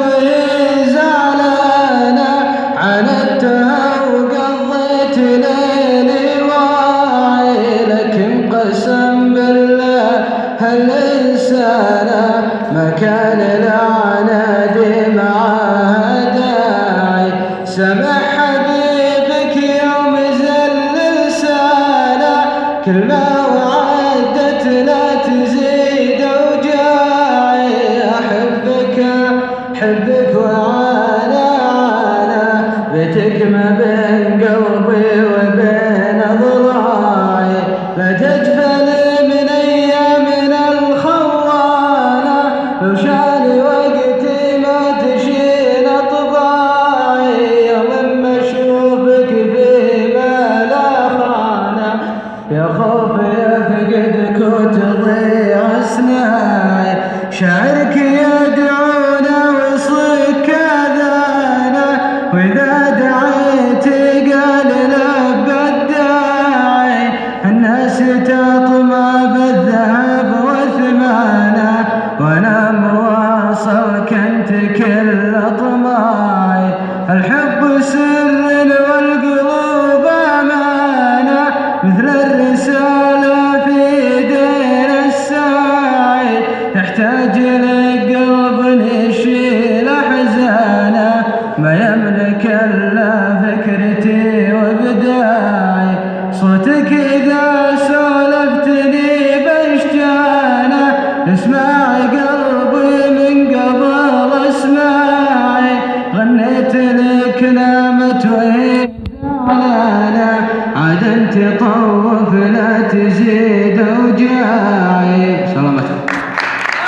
وهي زعلانة عاندتها وقضيت ليلي واعي، لكن قسم بالله هالإنسانة ما كان لعنادي معاها داعي. سمح حبيبك يوم زل لسانه كل ما وعدت لا تزيد وجاعي. أحبك وعانا بيتك ما بين قلبي وبين ضلعي، لا تجفل من أيامنا الخوانة، لو شاني وقتي ما تشين أطباعي. يوم ما أشوفك فيما لا خانة يا خوفي أفقدك وتضيع أسناي. شعرك يدعونا وصك أذانا، وإذا دعيت قال لبى الداعي. الناس تطمع بالذهب وثمانه، وأنا مواصلك أنت كل أطماعي. الحب سر والقلوب أمانة، مثل الرسالة في دير الساعي. تحتاج لك قلب يشيل أحزانه، ما يملك إلا فكرتي وبداعي. صوتك إذا سولفتني بشجانه، اسمعي قلبي من قبل اسماعي. غنيت لك نامت وهي زعلانة، عاد انت طوف لا تزيد وجاعي.